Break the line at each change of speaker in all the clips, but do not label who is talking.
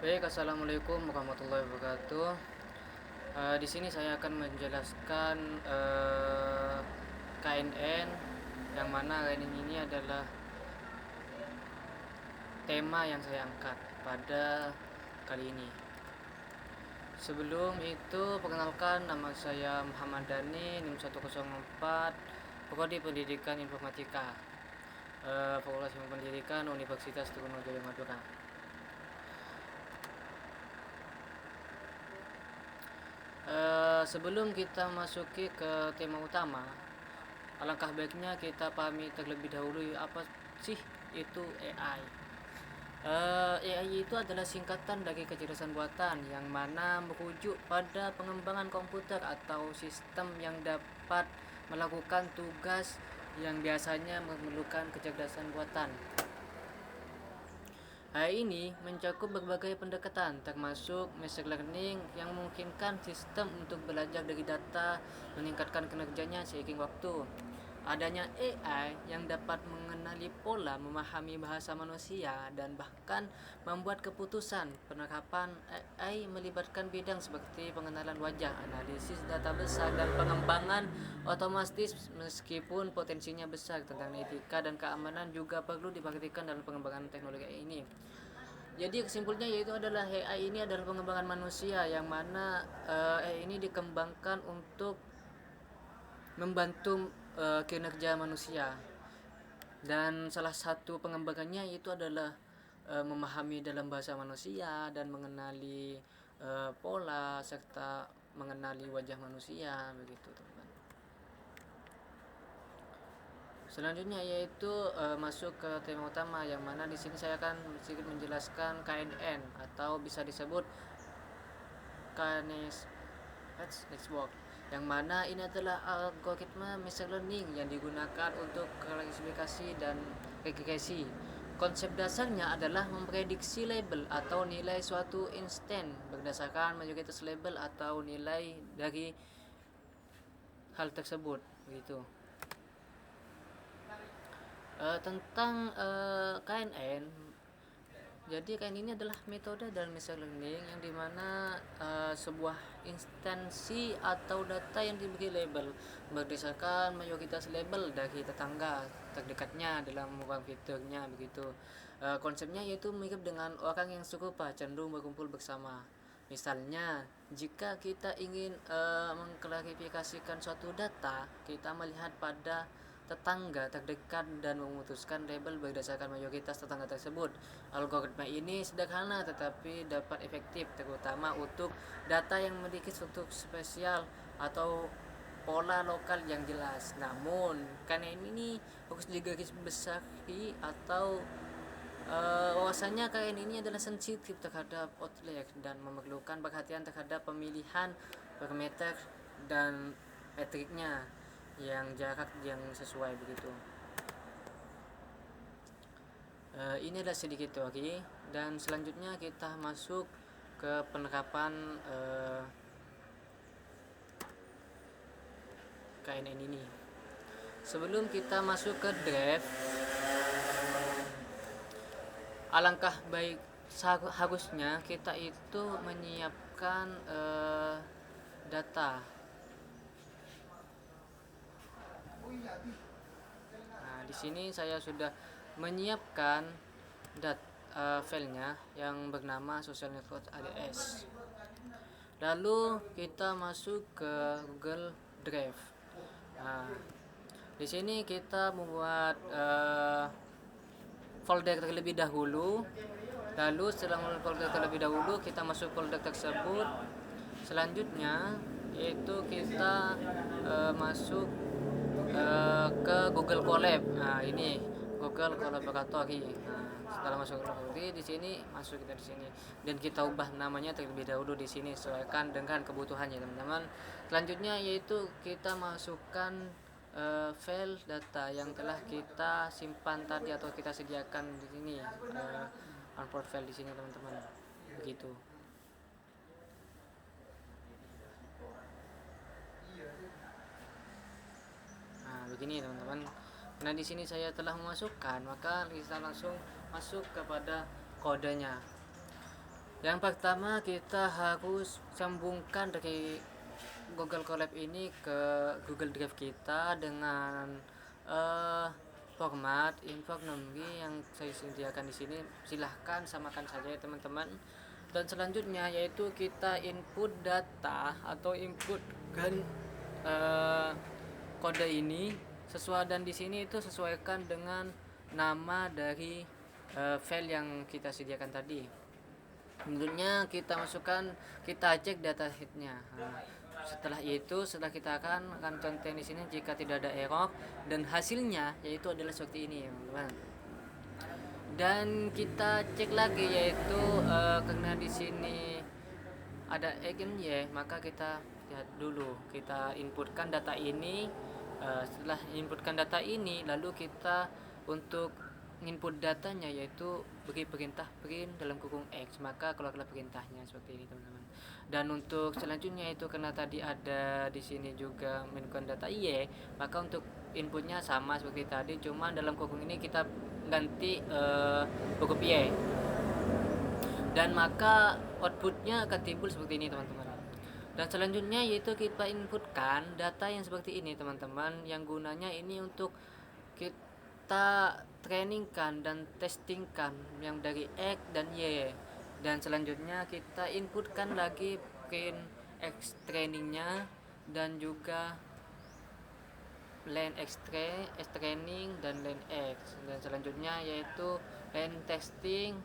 Baik, assalamualaikum warahmatullahi wabarakatuh. Di sini saya akan menjelaskan KNN, yang mana KNN ini adalah tema yang saya angkat pada kali ini. Sebelum itu, perkenalkan, nama saya Muhammad Dani, NIM 104, Prodi Pendidikan Informatika, Fakultas Ilmu Pendidikan Universitas Trunojoyo Madura. Sebelum kita masuki ke tema utama, alangkah baiknya kita pahami terlebih dahulu apa sih itu AI. AI itu adalah singkatan dari kecerdasan buatan, yang mana merujuk pada pengembangan komputer atau sistem yang dapat melakukan tugas yang biasanya memerlukan kecerdasan buatan. AI ini mencakup berbagai pendekatan, termasuk machine learning yang memungkinkan sistem untuk belajar dari data, meningkatkan kinerjanya seiring waktu. Adanya AI yang dapat mengenali pola, memahami bahasa manusia, dan bahkan membuat keputusan. Penerapan AI melibatkan bidang seperti pengenalan wajah, analisis data besar, dan pengembangan otomatis. Meskipun potensinya besar, tentang etika dan keamanan juga perlu diperhatikan dalam pengembangan teknologi AI ini. Jadi kesimpulannya yaitu adalah AI ini adalah pengembangan manusia, yang mana AI ini dikembangkan untuk membantu kinerja manusia, dan salah satu pengembangannya itu adalah memahami dalam bahasa manusia dan mengenali pola serta mengenali wajah manusia, begitu teman. Selanjutnya yaitu masuk ke tema utama, yang mana di sini saya akan sedikit menjelaskan KNN atau bisa disebut Knowledge Network, yang mana ini adalah algoritma machine learning yang digunakan untuk klasifikasi dan regresi. Konsep dasarnya adalah memprediksi label atau nilai suatu instan berdasarkan mayoritas label atau nilai dari hal tersebut, begitu. Tentang KNN, jadi KNN ini adalah metode dalam machine learning yang dimana sebuah instansi atau data yang diberi label berdasarkan mayoritas label dari tetangga terdekatnya dalam ruang fiturnya, begitu. Konsepnya yaitu mirip dengan orang yang serupa cenderung berkumpul bersama. Misalnya, jika kita ingin mengklarifikasikan suatu data, kita melihat pada tetangga terdekat dan memutuskan label berdasarkan mayoritas tetangga tersebut. Algoritma ini sederhana tetapi dapat efektif, terutama untuk data yang memiliki struktur spesial atau pola lokal yang jelas. Namun, karena ini harus digarisbawahi atau bahwasanya kain ini adalah sensitif terhadap outlier dan memerlukan perhatian terhadap pemilihan parameter dan metriknya yang jarak yang sesuai, begitu. Ini adalah sedikit teori, dan selanjutnya kita masuk ke penerapan KNN ini. Sebelum kita masuk ke draft, alangkah baik harusnya kita itu menyiapkan data. Nah, di sini saya sudah menyiapkan filenya yang bernama Social Network ADS. Lalu kita masuk ke Google Drive. Nah, di sini kita membuat folder terlebih dahulu. Lalu setelah membuat folder terlebih dahulu, kita masuk folder tersebut. Selanjutnya yaitu kita masuk ke Google Colab. Nah, ini Google Collaboratory. Nah, setelah masuk ke di sini, masuk kita di sini dan kita ubah namanya terlebih dahulu di sini sesuaikan dengan kebutuhannya, teman-teman. Selanjutnya yaitu kita masukkan file data yang telah kita simpan tadi atau kita sediakan di sini, import file di sini, teman-teman. Begitu. Nah, begini teman-teman. Nah, di sini saya telah memasukkan, maka kita langsung masuk kepada kodenya. Yang pertama kita harus sambungkan dari Google Colab ini ke Google Drive kita dengan eh, format info memory yang saya sediakan di sini. Silahkan samakan saja ya teman-teman. Dan selanjutnya yaitu kita input data atau inputkan eh, kode ini sesuai, dan di sini itu sesuaikan dengan nama dari file yang kita sediakan tadi. Tentunya kita masukkan, kita cek data headnya. Setelah itu, setelah kita akan contain di sini jika tidak ada error, dan hasilnya yaitu adalah seperti ini, teman-teman. Dan kita cek lagi yaitu karena di sini ada again ya, maka kita lihat dulu, kita inputkan data ini. Setelah inputkan data ini, lalu kita untuk input datanya yaitu beri perintah print dalam kurung X, maka keluarlah perintahnya seperti ini teman-teman. Dan untuk selanjutnya itu karena tadi ada di sini juga menunjukkan data Y, maka untuk inputnya sama seperti tadi, cuma dalam kurung ini kita ganti huruf Y, dan maka outputnya akan timbul seperti ini teman-teman. Dan selanjutnya yaitu kita inputkan data yang seperti ini teman-teman, yang gunanya ini untuk kita trainingkan dan testingkan yang dari X dan Y. Dan selanjutnya kita inputkan lagi print X trainingnya dan juga len X training dan len X. Dan selanjutnya yaitu len testing,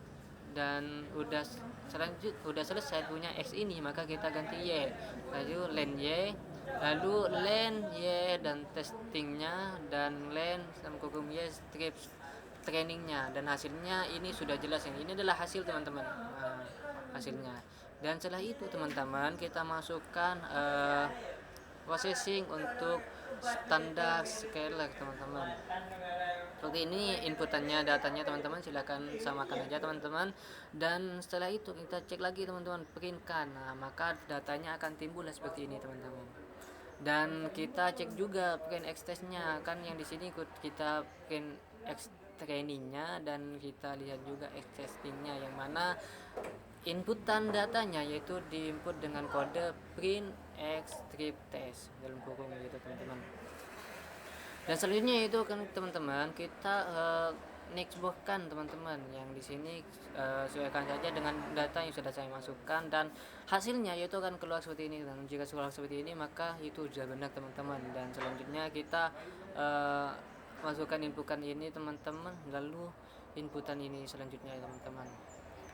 dan udah selesai punya X ini, maka kita ganti Y, lalu len Y, lalu len Y dan testingnya, dan len sama kurung Y strip trainingnya, dan hasilnya ini sudah jelas. Ini adalah hasil teman-teman, hasilnya. Dan setelah itu teman-teman kita masukkan processing untuk standar scalar teman-teman. Oke, ini inputannya, datanya teman-teman, silahkan samakan aja teman-teman. Dan setelah itu kita cek lagi teman-teman, printkan. Nah, maka datanya akan timbul seperti ini teman-teman. Dan kita cek juga print X testnya, kan yang di sini ikut kita print X trainingnya, dan kita lihat juga X testingnya, yang mana inputan datanya yaitu diinput dengan kode print X strip test dalam kurung gitu teman-teman. Dan selanjutnya itu kan teman-teman kita nextboxkan teman-teman, yang di sini sesuaikan saja dengan data yang sudah saya masukkan, dan hasilnya yaitu akan keluar seperti ini. Dan jika keluar seperti ini maka itu sudah benar teman-teman. Dan selanjutnya kita masukkan inputan ini teman-teman, lalu inputan ini selanjutnya teman-teman,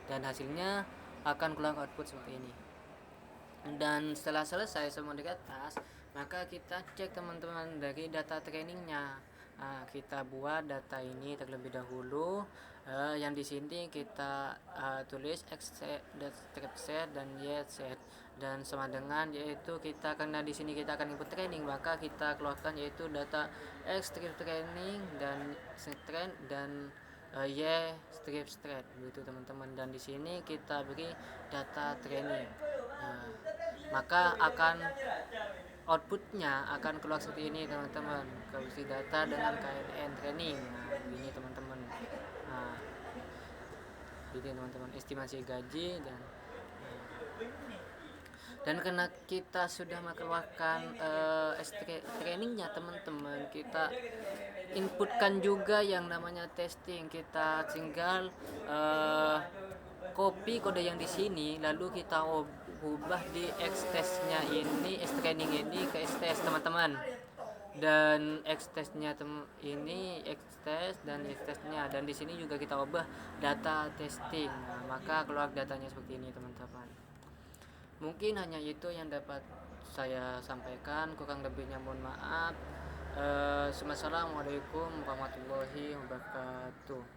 dan hasilnya akan keluar output seperti ini. Dan setelah selesai semua di atas, maka kita cek teman-teman dari data trainingnya. Kita buat data ini terlebih dahulu, yang di sini kita tulis X set dan Y set, dan sama dengan yaitu kita, karena di sini kita akan input training, maka kita keluarkan yaitu data X strip training dan strand dan Y strip strand begitu teman-teman. Dan di sini kita beri data training, maka akan outputnya akan keluar seperti ini teman-teman, kondisi data dengan KNN training. Ini teman-teman, ini teman-teman estimasi gaji. Dan karena kita sudah mengeluarkan trainingnya teman-teman, kita inputkan juga yang namanya testing. Kita tinggal copy kode yang di sini, lalu kita ubah di X testnya ini, X training ini ke X test teman-teman, dan X testnya ini X test dan X testnya, dan di sini juga kita ubah data testing. Maka keluar datanya seperti ini teman-teman. Mungkin hanya itu yang dapat saya sampaikan, kurang lebihnya mohon maaf. Assalamualaikum warahmatullahi wabarakatuh.